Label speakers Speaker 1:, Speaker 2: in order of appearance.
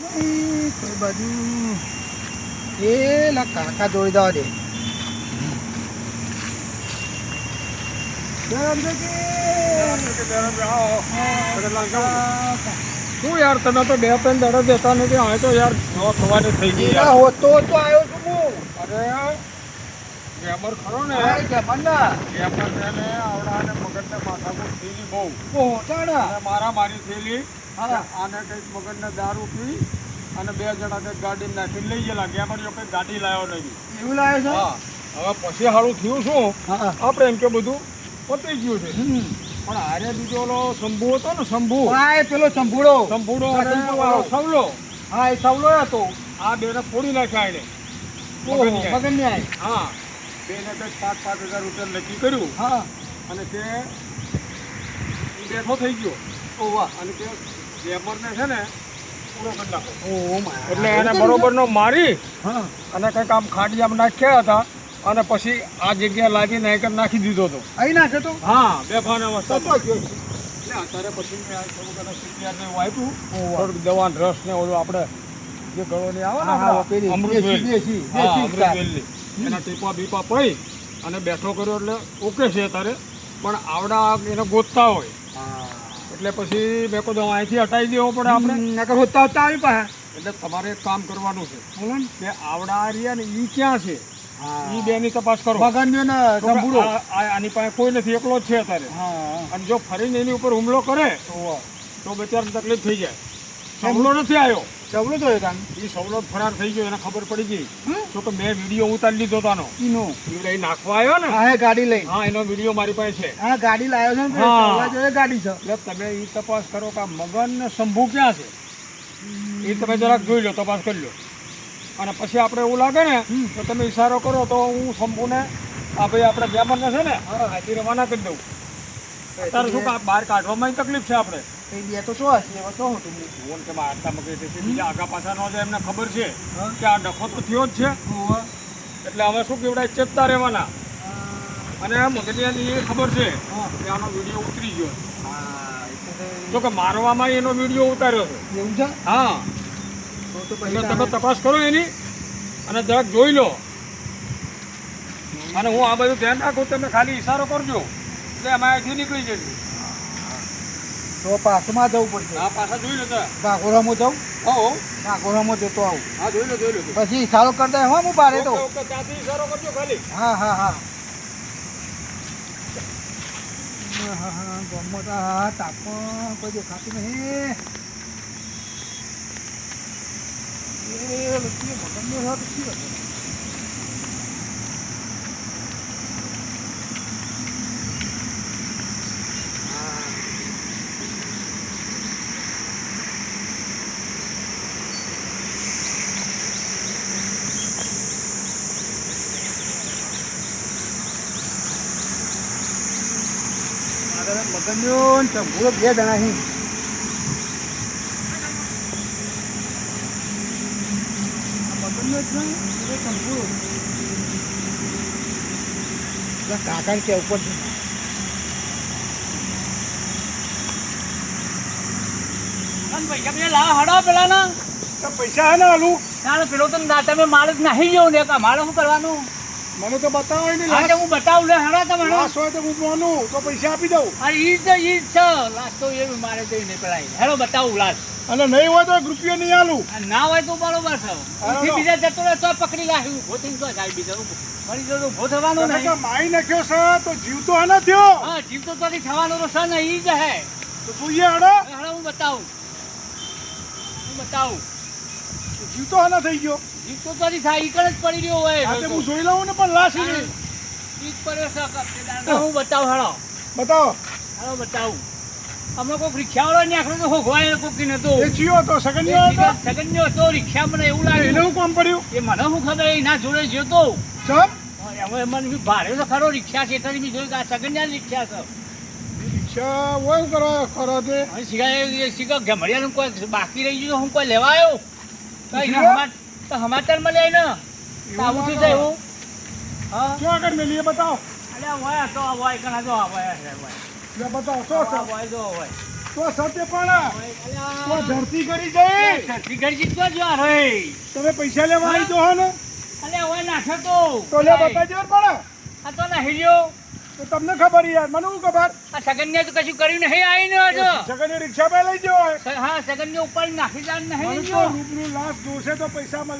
Speaker 1: કોઈ બાજુ એ લા કાકા જોડી જવા દે.
Speaker 2: શું યાર તમે તો બે ત્રણ દડા દેતા નથી. હવે તો યાર થવાની થઈ ગઈ યાર.
Speaker 1: હોતો તો આવ્યો છું હું.
Speaker 2: અરે ગેમર ખરો ને
Speaker 1: ગેમર ના
Speaker 2: ગેમર ને આવડાને મગજને માથાકૂટ થયેલી બહુ.
Speaker 1: ઓહો ચાડા.
Speaker 2: અને મારા મારી થયેલી.
Speaker 1: હા.
Speaker 2: આને કંઈક મગજને દારૂ પી અને બે જણા કંઈક ગાડી નાખી લઈ ગયેલા. ગેમર જો કંઈક ગાડી લાવ્યો નહીં.
Speaker 1: એવું લાવે છે?
Speaker 2: હા હવે પછી સારું થયું શું
Speaker 1: હા.
Speaker 2: આપણે એમ કે બધું પતી ગયું છે. પણ આરે બીજો ઓલો શંભુ હતો ને શંભુ
Speaker 1: હા એ પેલો સંભૂળો.
Speaker 2: સંભુડો
Speaker 1: હા,
Speaker 2: અને
Speaker 1: સંભુડો.
Speaker 2: ઓલો સવલો
Speaker 1: હા એ સવલો હતો.
Speaker 2: આ બેને ફોડી નાખ્યા એને.
Speaker 1: ઓહો
Speaker 2: મગનની આઈ.
Speaker 1: મગન ની આઈ.
Speaker 2: હા બેને કંઈક 5,000 રૂપિયા નક્કી કર્યું
Speaker 1: હા.
Speaker 2: અને તે બેઠો થઈ ગયો.
Speaker 1: ઓહો.
Speaker 2: અને તે ગેમરને છે ને પૂરો કરી નાખો.
Speaker 1: ઓહો માય.
Speaker 2: એટલે એને બરોબરનો મારી
Speaker 1: હા.
Speaker 2: અને કંઈક આમ ખાડિયામાં નાખ્યા હતા અને પછી આ જગ્યાએ લાવીને એક નાખી દીધો હતો.
Speaker 1: અહીં નાખે તો?
Speaker 2: હા બેફાન
Speaker 1: તો
Speaker 2: અવસ્થા.
Speaker 1: ગયો.
Speaker 2: એટલે અત્યારે પછી મેં આ થોડુંક એને CPR ને એવું આપ્યું.
Speaker 1: ઓહો.
Speaker 2: થોડુંક દવા રસ ને ઓલું આપણે જે ગળોની આવે ને
Speaker 1: હા, હા, પેલી
Speaker 2: આપણે
Speaker 1: દેશી, દેશી,
Speaker 2: હા,
Speaker 1: દેશી
Speaker 2: અમૃતવેલની. એના ટીપા બીપા પડી અને બેઠો કર્યો એટલે ઓકે છે તારે. પણ આવડા એને ગોતતા હોય
Speaker 1: હા.
Speaker 2: એટલે પછી મેં કહું અહીંથી હટાવી દેવો પડે આપણે.
Speaker 1: નકર હોતા હોતા આવી પાછા.
Speaker 2: એટલે તમારે એક કામ કરવાનું છે
Speaker 1: બોલો ને.
Speaker 2: કે આવડા રહ્યા ને એ ક્યાં છે
Speaker 1: હા.
Speaker 2: એ બેની તપાસ કરો.
Speaker 1: મગનનો ને સંભૂળો.
Speaker 2: આની પાસે કોઈ નથી, એકલો જ છે અત્યારે.
Speaker 1: હા.
Speaker 2: અને જો ફરીને એની ઉપર હુમલો કરે
Speaker 1: ઓહો.
Speaker 2: તો બચારાને તકલીફ થઈ જાય. સવલો નથી આવ્યો.
Speaker 1: સવલો તો એ કામ.
Speaker 2: એ સવલો ફરાર થઈ ગયો. એને ખબર પડી ગઈ.
Speaker 1: હમ?
Speaker 2: જો કે મેં વિડીયો ઉતારી લીધો તાનો
Speaker 1: ઈનો.
Speaker 2: એ લઈ નાખવા આવ્યો ને.
Speaker 1: હા એ ગાડી લઈ.
Speaker 2: હા એનો વિડીયો મારી પાસે છે.
Speaker 1: હા ગાડી લાવ્યો છે ને
Speaker 2: હા.
Speaker 1: સવલા જોડે ગાડી છે.
Speaker 2: એટલે તમે એ તપાસ કરો કે આ મગન ને શંભુ ક્યાં છે એ તમે જરાક જોઈ લો, તપાસ કરી લો. અને પછી આપણે એવું લાગે ને તો તમે ઈશારો કરો તો હું શંભુને આ ભાઈ આપણે ગેમરને છે ને હાથી રવાના કરી દઉં. અત્યારે શું બહાર કાઢવામાં તકલીફ છે આપણે.
Speaker 1: એ બે તો શું હશે એમાં શું હતું?
Speaker 2: ફોન કે આટલા મગે છે બીજા આગા પાછા ન જાય એમને ખબર છે
Speaker 1: હા.
Speaker 2: કે આ ડખો તો થયો જ છે.
Speaker 1: ઓહો.
Speaker 2: એટલે હવે શું કેવડાય ચેતતા રહેવાના. અને મગનિયાની એ ખબર છે
Speaker 1: હા.
Speaker 2: કે આનો વિડીયો ઉતરી ગયો.
Speaker 1: હા એ તો
Speaker 2: જો કે મારવામાં એનો વિડીયો ઉતાર્યો છે.
Speaker 1: એવું છે?
Speaker 2: હા
Speaker 1: તો
Speaker 2: એટલે તમે
Speaker 1: પછી
Speaker 2: તપાસ કરો એની અને જરાક જોઈ લો. અને હું આ બધું ધ્યાન રાખું, તમે ખાલી ઈશારો કરજો એટલે અમારે અહીંથી નીકળી જશે.
Speaker 1: તો પાછમાં જવું પડશે.
Speaker 2: હા પાછા જોઈ લો તમે.
Speaker 1: કાકોરામાં જાઉં.
Speaker 2: હો
Speaker 1: કાકોરામાં જતો આવું.
Speaker 2: હા જોઈ લો જોઈ લો.
Speaker 1: પછી સારો કરતા હા હું બારે તો.
Speaker 2: ઓકે, ઓકે, ત્યાંથી ઈશારો કરજો ખાલી.
Speaker 1: હા હા હા. હા હા ગમત હા તાપમાં કોઈ દેખાતું નહીં. એ લખી મગનનો હાથ લખી હતો. મગનનો ને ચંપુરો બે જણા અહીં. મગનનો જ ને એ ચંપુરો. કાકા કે ઉપર છે.
Speaker 3: પૈસા પેલા લાવા હડાવો પેલા ના
Speaker 2: પૈસા હે ને આલુ
Speaker 3: તારે પેલો તો તમે મારે જ નાહી ગયો ને મારે શું કરવાનું?
Speaker 2: મને તો બતાવો ને.
Speaker 3: હા તો હું બતાવું લે હડા તમે
Speaker 2: લાશ હોય તો હું માનું તો પૈસા આપી દઉં.
Speaker 3: હા ઈ જ છે લાશ તો એ મારે જઈ નહીં પેલા હેડો બતાવું લાશ.
Speaker 2: અને નહીં હોય તો 1 રૂપિયો નહીં આલું.
Speaker 3: આ ના હોય તો બરોબર છે ઉઠી બીજા જતો રહે તો પકડી લાવ્યું ઉભો થઈને તો જાય બીજા ફરી જો ઉભો થવાનો
Speaker 2: તમે
Speaker 3: નહીં.
Speaker 2: તો મારી નાખ્યો છે તો જીવ તો હે ના થયો.
Speaker 3: હા જીવ તો તારી થવાનો તો છે ને ઈ જ હે.
Speaker 2: તો જોઈએ હડો
Speaker 3: હેડો હું બતાવું
Speaker 2: જીવ તો હે ના થઈ ગયો.
Speaker 3: જીવ તો તારી થાય ઈ કણ જ પડી રહ્યો હોય.
Speaker 2: આ તે હું જોઈ લઉં ને પણ લાશ
Speaker 3: ઈ જ પડ્યો છે કપડે હું બતાવું હેડો
Speaker 2: બતાવો.
Speaker 3: હેડો બતાવું. અમે કોઈ રિક્ષાવાળો નીકળ્યો તો હોગવાય કોઈ નતો
Speaker 2: એ જીવો તો સગન્યો હતો.
Speaker 3: સગન્યો તો રિક્ષા મને એવું
Speaker 2: એને
Speaker 3: લાગ્યું
Speaker 2: હું કામ પડ્યું
Speaker 3: એ મને શું ખબર એના જોડે જોતો
Speaker 2: ચમ
Speaker 3: હવે મને બી ભારે તો ખરો રિક્ષા છે એટલે બી જોયું કે આ સગન્યા રિક્ષા છે.
Speaker 2: રિક્ષા હોય કરો તે
Speaker 3: હવે શીખા ગમડિયાનું કોઈ બાકી રહી ગયું તો હું કોઈ લેવા આવ્યો કઈ ના તો સમાચાર મળે ને આવું શું છે એવું હા
Speaker 2: શું આગળ મેલીએ બતાવો.
Speaker 3: અલ્યા હોય તો હોય કણા જો હોય
Speaker 2: લે બતાવો શું છે.
Speaker 3: હોય જો હોય
Speaker 1: તો સત્ય પણ તો ધરતી કરી જઈ તમે પૈસા લેવા આવી દો ને તો લે બતાજો પણ તો તમને ખબર યાર મને શું ખબર
Speaker 3: સગન તો કશું કર્યું નહીં આવીને
Speaker 1: સગન રિક્ષા માં લઈ જવાય
Speaker 3: હા સગન ઉપર નાખી જાણ
Speaker 1: મને
Speaker 3: નહીં
Speaker 1: તો રૂબરૂ લાશ જોશે તો પૈસા મળે